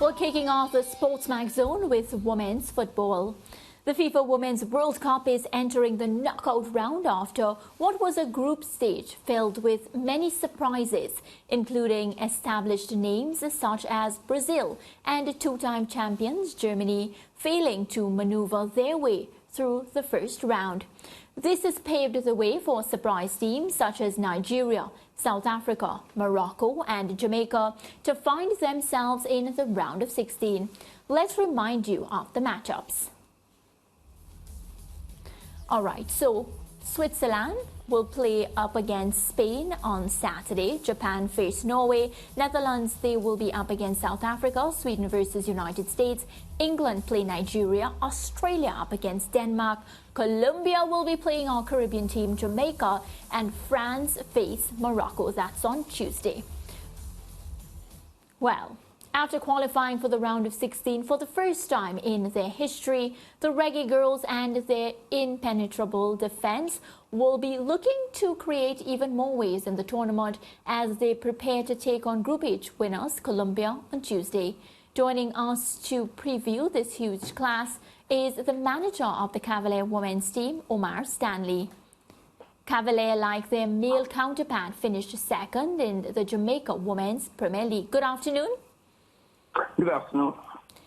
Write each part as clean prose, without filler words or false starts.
We're kicking off the Sports Mag Zone with women's football. The FIFA Women's World Cup is entering the knockout round after what was a group stage filled with many surprises, including established names such as Brazil and two-time champions Germany failing to maneuver their way through the first round. This has paved the way for surprise teams such as Nigeria, South Africa, Morocco and Jamaica to find themselves in the round of 16. Let's remind you of the matchups. All right, so Switzerland will play up against Spain on Saturday. Japan face Norway. Netherlands, they will be up against South Africa. Sweden versus United States. England play Nigeria. Australia up against Denmark. Colombia will be playing our Caribbean team, Jamaica. And France face Morocco. That's on Tuesday. Well, after qualifying for the round of 16 for the first time in their history, the Reggae Girlz and their impenetrable defense will be looking to create even more waves in the tournament as they prepare to take on Group H winners Colombia on Tuesday. Joining us to preview this huge clash is the manager of the Cavalier women's team, Omar Stanley. Cavalier, like their male counterpart, finished second in the Jamaica Women's Premier League. Good afternoon. Good afternoon.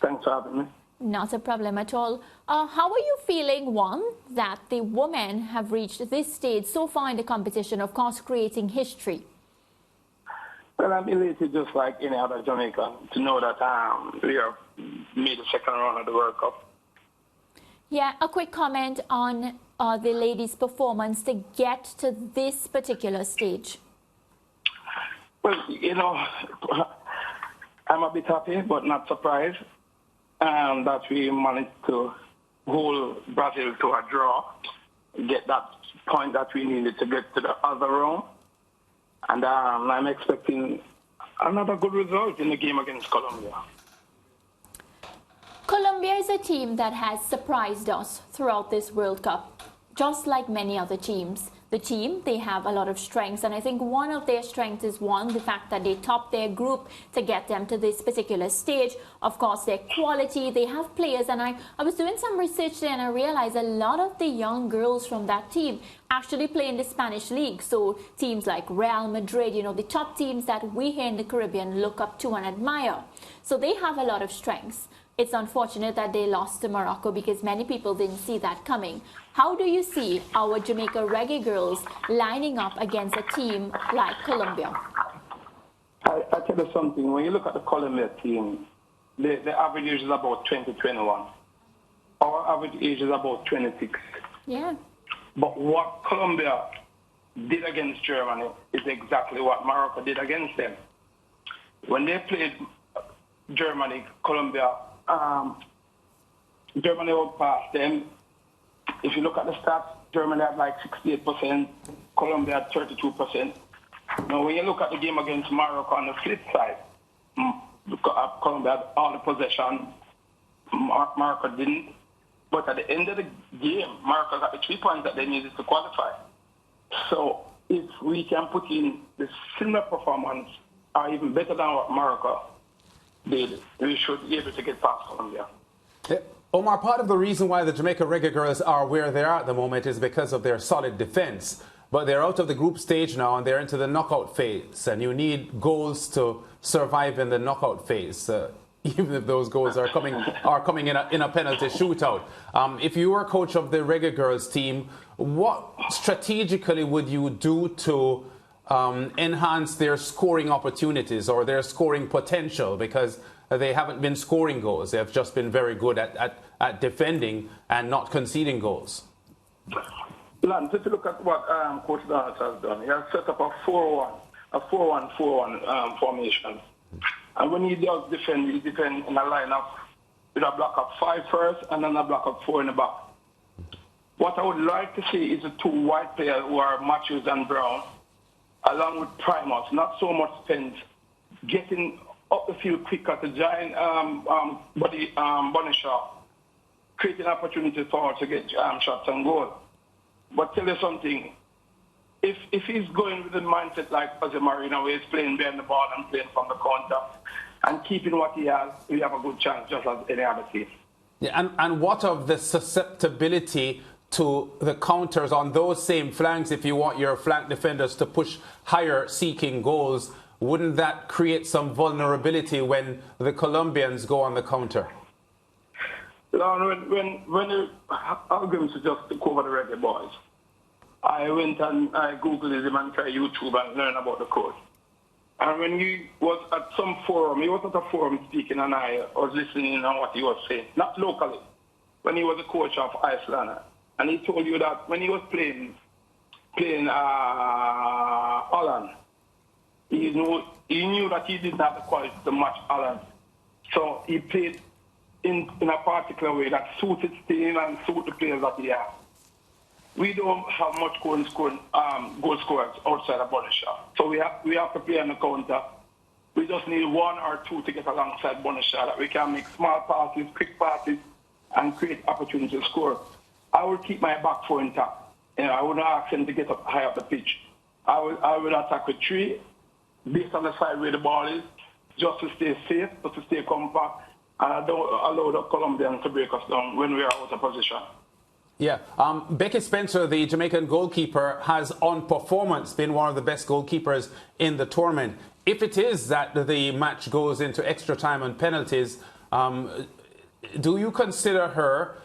Thanks for having me. Not a problem at all. How are you feeling, one, that the women have reached this stage so far in the competition, of course, creating history? Well, I'm elated just like any other Jamaican to know that we have made the second round of the World Cup. Yeah, a quick comment on the ladies' performance to get to this particular stage. Well, you know, I'm a bit happy but not surprised that we managed to hold Brazil to a draw, get that point that we needed to get to the other round. And I'm expecting another good result in the game against Colombia. Colombia is a team that has surprised us throughout this World Cup, just like many other teams. The team, they have a lot of strengths, and I think one of their strengths is, one, the fact that they topped their group to get them to this particular stage. Of course, their quality, they have players, and I was doing some research there and I realized a lot of the young girls from that team actually play in the Spanish league. So teams like Real Madrid, you know, the top teams that we here in the Caribbean look up to and admire. So they have a lot of strengths. It's unfortunate that they lost to Morocco because many people didn't see that coming. How do you see our Jamaica Reggae Girlz lining up against a team like Colombia? I tell you something, when you look at the Colombia team, the average age is about 20, 21. Our average age is about 26. Yeah. But what Colombia did against Germany is exactly what Morocco did against them. When they played Germany, Colombia, Germany would pass them. If you look at the stats, Germany had like 68%, Colombia had 32%. Now, when you look at the game against Morocco on the flip side, Colombia had all the possession, Morocco didn't. But at the end of the game, Morocco got the 3 points that they needed to qualify. So if we can put in the similar performance, or even better than what Morocco did, we should be able to get past Colombia. Yeah. Omar, part of the reason why the Jamaica Reggae Girlz are where they are at the moment is because of their solid defense. But they're out of the group stage now and they're into the knockout phase. And you need goals to survive in the knockout phase, even if those goals are coming in a penalty shootout. If you were coach of the Reggae Girlz team, what strategically would you do to enhance their scoring opportunities or their scoring potential? Because they haven't been scoring goals. They have just been very good at defending and not conceding goals. Lance, if you look at what Coach Donald has done, he has set up a 4-1-4-1 formation. And when he does defend, he defends in a lineup with a block of 5 first and then a block of 4 in the back. What I would like to see is the 2 white players who are Matthews and Brown, along with Primus, not so much Spence, getting up the field quicker to join Bunny Shaw, creating opportunities for her to get shots and goal. But tell you something, if he's going with the mindset like Jose Marino, where he's playing behind the ball and playing from the counter, and keeping what he has, we have a good chance just as any other team. Yeah, and what of the susceptibility to the counters on those same flanks? If you want your flank defenders to push higher seeking goals, wouldn't that create some vulnerability when the Colombians go on the counter? When the arguments just took over the Reggae boys, I went and I Googled him and tried YouTube and learned about the coach. And when he was at some forum, he was at a forum speaking, and I was listening on what he was saying, not locally, when he was the coach of Iceland. And he told you that when he was playing Holland, he knew that he didn't have the quality to match Holland. So he played in a particular way that suited his team and suited the players that he has. We don't have much goal scorers outside of Bonishar. So we have to play on the counter. We just need one or two to get alongside Bonishar that we can make small passes, quick passes, and create opportunities to score. I would keep my back four intact. I wouldn't ask him to get up high up the pitch. I would attack with three, based on the side where the ball is, just to stay safe, just to stay compact, and I don't allow the Colombians to break us down when we are out of position. Yeah, Becky Spencer, the Jamaican goalkeeper, has on performance been one of the best goalkeepers in the tournament. If it is that the match goes into extra time and penalties, do you consider her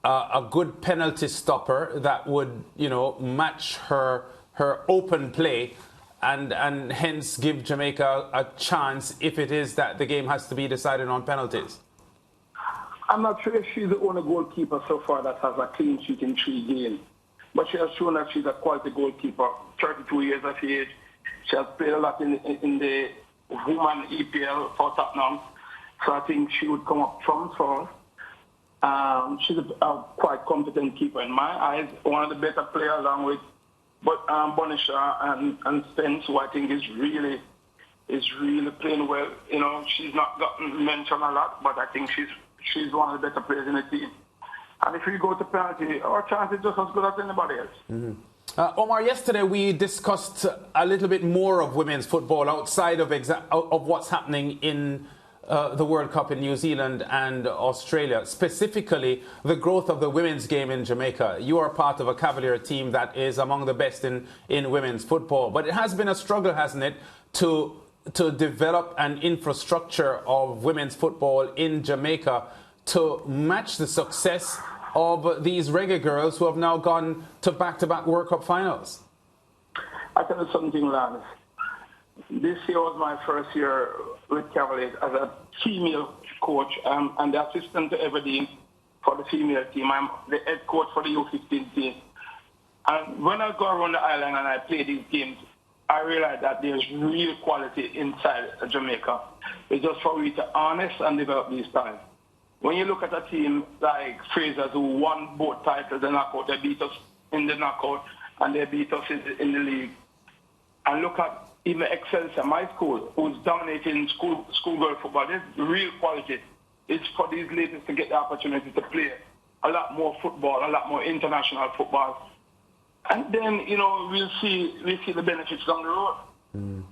a good penalty stopper that would, match her open play and hence give Jamaica a chance if it is that the game has to be decided on penalties? I'm not sure if she's the only goalkeeper so far that has a clean sheet in 3 games. But she has shown that she's a quality goalkeeper, 32 years of age. She has played a lot in the women EPL for Tottenham. So I think she would come up front for us. She's a quite competent keeper in my eyes. One of the better players along with Bonishar and Spence, who I think is really playing well. She's not gotten mentioned a lot, but I think she's one of the better players in the team. And if we go to penalty, our chance is just as good as anybody else. Mm-hmm. Omar, yesterday we discussed a little bit more of women's football outside of what's happening in the World Cup in New Zealand and Australia, specifically the growth of the women's game in Jamaica. You are part of a Cavalier team that is among the best in women's football. But it has been a struggle, hasn't it, to develop an infrastructure of women's football in Jamaica to match the success of these Reggae Girlz who have now gone to back-to-back World Cup finals. I tell you something, Lance. This year was my first year with Cavaliers as a female coach and the assistant to everything for the female team. I'm the head coach for the U15 team. And when I go around the island and I play these games, I realize that there's real quality inside Jamaica. It's just for we to harness and develop these talents. When you look at a team like Fraser's who won both titles in knockout, they beat us in the knockout and they beat us in the league. And look at even Excelsior, my school, who's dominating schoolgirl football. There's real quality. It's for these ladies to get the opportunity to play a lot more football, a lot more international football. And then, we'll see the benefits down the road. Mm.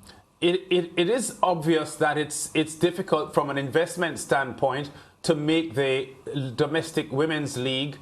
It is obvious that it's difficult from an investment standpoint to make the domestic women's league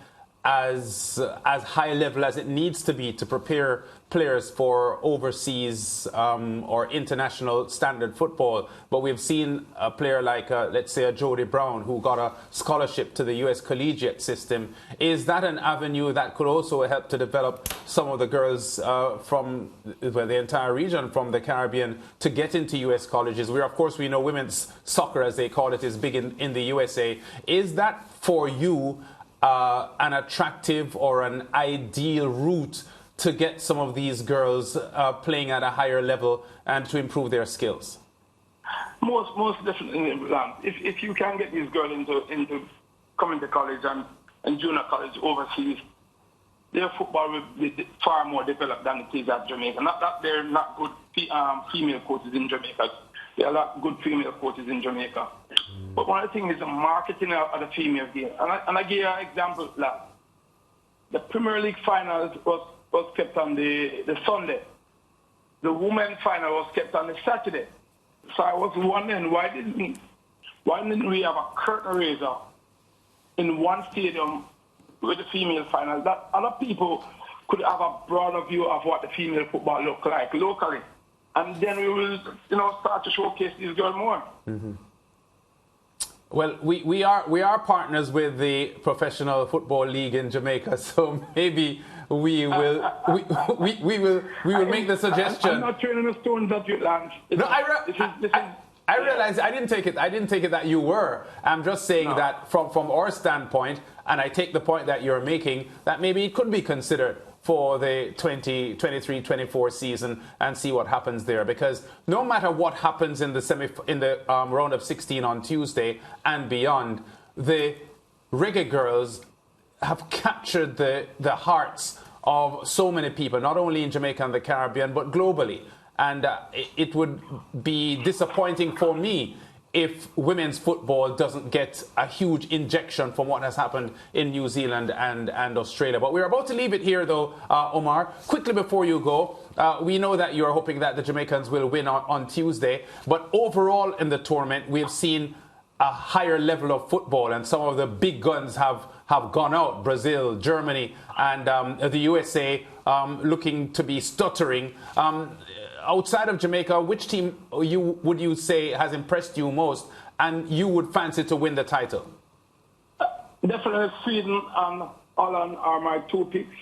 as high level as it needs to be to prepare players for overseas or international standard football. But we've seen a player like, let's say, a Jodie Brown, who got a scholarship to the US collegiate system. Is that an avenue that could also help to develop some of the girls from the entire region, from the Caribbean, to get into US colleges? Of course, we know women's soccer, as they call it, is big in the USA. Is that for you an attractive or an ideal route to get some of these girls playing at a higher level and to improve their skills? Most definitely, Lance. If you can get these girls into coming to college and junior college overseas, their football will be far more developed than it is at Jamaica. Not that they're not good female coaches in Jamaica. There are a lot of good female coaches in Jamaica. But one of the things is the marketing of the female game. And I give you an example, lad. The Premier League finals was kept on the Sunday. The women's final was kept on the Saturday. So I was wondering, why didn't we have a curtain raiser in one stadium with the female final, that other people could have a broader view of what the female football look like locally, and then we will, start to showcase these girls more. Mm-hmm. Well, we are partners with the Professional Football League in Jamaica, so maybe we will make the suggestion. I'm not turning the stones at you, Lance. No, I realize I didn't take it that you were. I'm just saying that from our standpoint, and I take the point that you're making, that maybe it could be considered for the 2023-24 season and see what happens there. Because no matter what happens in the round of 16 on Tuesday and beyond, the Reggae Girlz have captured the hearts of so many people, not only in Jamaica and the Caribbean, but globally. And it would be disappointing for me if women's football doesn't get a huge injection from what has happened in New Zealand and Australia. But we're about to leave it here, though, Omar. Quickly before you go, we know that you're hoping that the Jamaicans will win on Tuesday. But overall in the tournament, we've seen a higher level of football, and some of the big guns have gone out. Brazil, Germany, and the USA looking to be stuttering. Outside of Jamaica, which team would you say has impressed you most and you would fancy to win the title? Definitely Sweden and Holland are my two picks.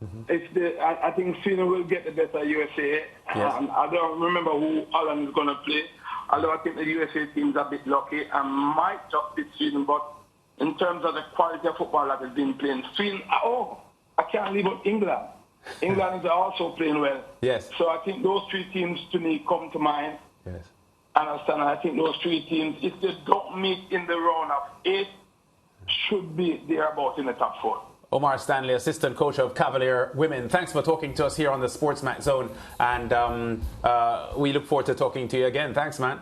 Mm-hmm. I think Sweden will get the better USA. Yes. I don't remember who Holland is going to play, although I think the USA team's a bit lucky and might just beat Sweden. But in terms of the quality of football that has been playing, Sweden, I can't leave out England. England is also playing well. Yes. So I think those three teams to me come to mind. Yes. And I think those three teams, if they don't meet in the round of 8, should be thereabout in the top 4. Omar Stanley, assistant coach of Cavalier Women. Thanks for talking to us here on the Sports Match Zone. And we look forward to talking to you again. Thanks, man.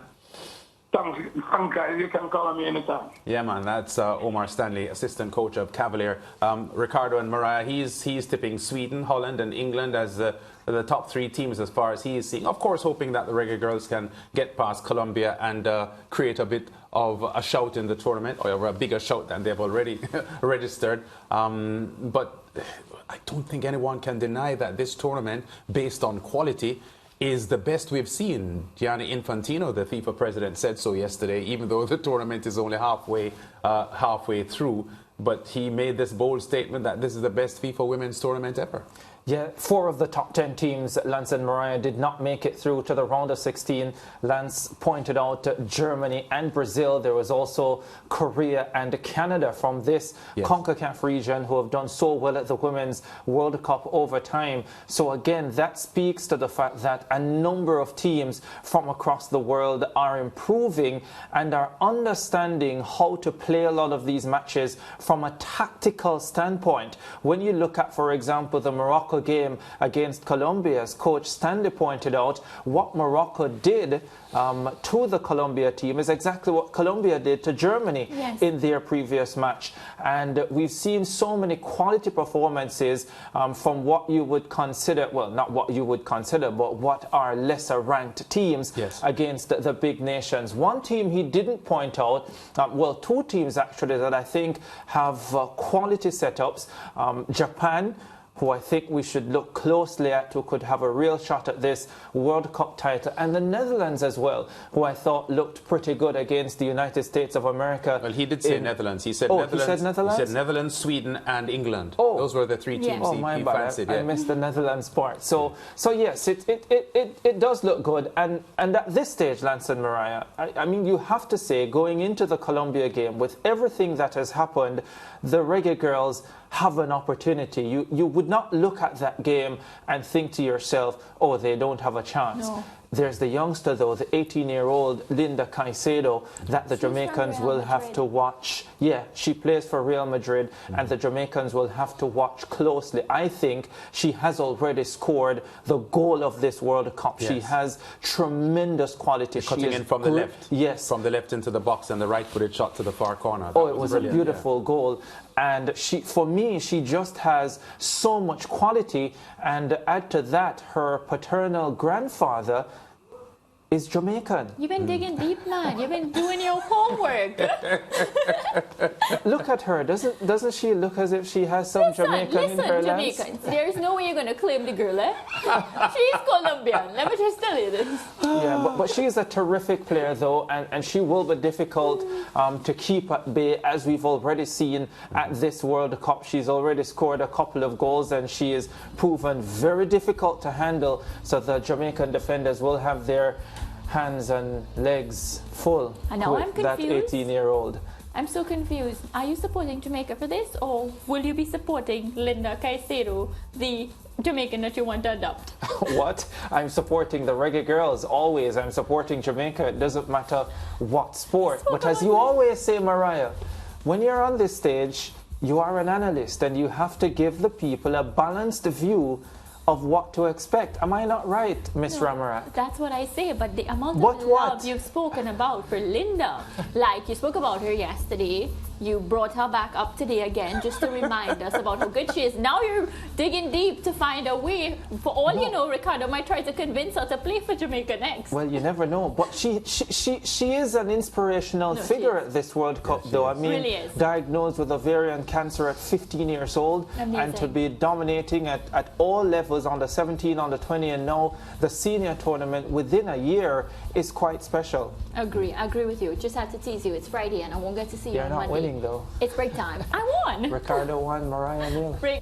Thanks, guys. You can call me anytime. Yeah, man. That's Omar Stanley, assistant coach of Cavalier. Ricardo and Mariah, he's tipping Sweden, Holland, and England as the top 3 teams as far as he is seeing. Of course, hoping that the Reggae Girlz can get past Colombia and create a bit of a shout in the tournament, or a bigger shout than they've already registered. But I don't think anyone can deny that this tournament, based on quality, is the best we've seen. Gianni Infantino, the FIFA president, said so yesterday, even though the tournament is only halfway through. But he made this bold statement that this is the best FIFA women's tournament ever. Yeah, 4 of the top 10 teams, Lance and Mariah, did not make it through to the round of 16. Lance pointed out Germany and Brazil. There was also Korea and Canada from this CONCACAF region who have done so well at the Women's World Cup over time. So again, that speaks to the fact that a number of teams from across the world are improving and are understanding how to play a lot of these matches from a tactical standpoint. When you look at, for example, the Morocco game against Colombia, as Coach Stanley pointed out, what Morocco did to the Colombia team is exactly what Colombia did to Germany in their previous match. And we've seen so many quality performances from what you would consider, well, not what you would consider, but what are lesser ranked teams against the big nations. One team he didn't point out, well, 2 teams actually that I think have quality setups, Japan, who I think we should look closely at, who could have a real shot at this World Cup title, and the Netherlands as well, who I thought looked pretty good against the United States of America. Well, he did say Netherlands. He said Netherlands. He said Netherlands? He said Netherlands, Sweden, and England. Those were the 3 teams he fancied. I missed the Netherlands part. So yes, it does look good. And at this stage, Lance and Mariah, I mean, you have to say, going into the Colombia game, with everything that has happened, the Reggae Girlz have an opportunity. You would not look at that game and think to yourself, oh, they don't have a chance. No. There's the youngster, though, the 18-year-old Linda Caicedo, that the Jamaicans will have to watch. Yeah, she plays for Real Madrid, and the Jamaicans will have to watch closely. I think she has already scored the goal of this World Cup. She has tremendous quality. Cutting in from the left. Yes. From the left into the box, and the right-footed shot to the far corner. It was a beautiful goal. And for me, she just has so much quality. And add to that, her paternal grandfather is Jamaican. You've been digging deep, man. You've been doing your homework. Look at her. Doesn't she look as if she has some Jamaican in her lands? Jamaicans, there's no way you're going to claim the girl, eh? She's Colombian. Let me just tell you this. Yeah, but she's a terrific player, though, and she will be difficult to keep at bay, as we've already seen at this World Cup. She's already scored a couple of goals, and she is proven very difficult to handle. So the Jamaican defenders will have their hands and legs full And now I'm with that confused. 18-year-old. I'm so confused. Are you supporting Jamaica for this, or will you be supporting Linda Caicedo, the Jamaican that you want to adopt? What? I'm supporting the Reggae Girlz, always. I'm supporting Jamaica. It doesn't matter what sport. But as you always say, Mariah, when you're on this stage, you are an analyst, and you have to give the people a balanced view of what to expect. Am I not right, Miss Ramarak? That's what I say, but the amount But of what? love you've spoken about for Linda, like you spoke about her yesterday, you brought her back up today again just to remind us about how good she is. Now you're digging deep to find a way. For all you know, Ricardo might try to convince her to play for Jamaica next. Well, you never know. But she is an inspirational figure at this World Cup, though. I mean, Really is. diagnosed with ovarian cancer at 15 years old, and to be dominating at all levels on the 17, on the 20, and now the senior tournament within a year is quite special. I agree with you. Just had to tease you. It's Friday and I won't get to see you You're on not Monday. winning, though. It's break time. I won. Ricardo won, Mariah nil. Break.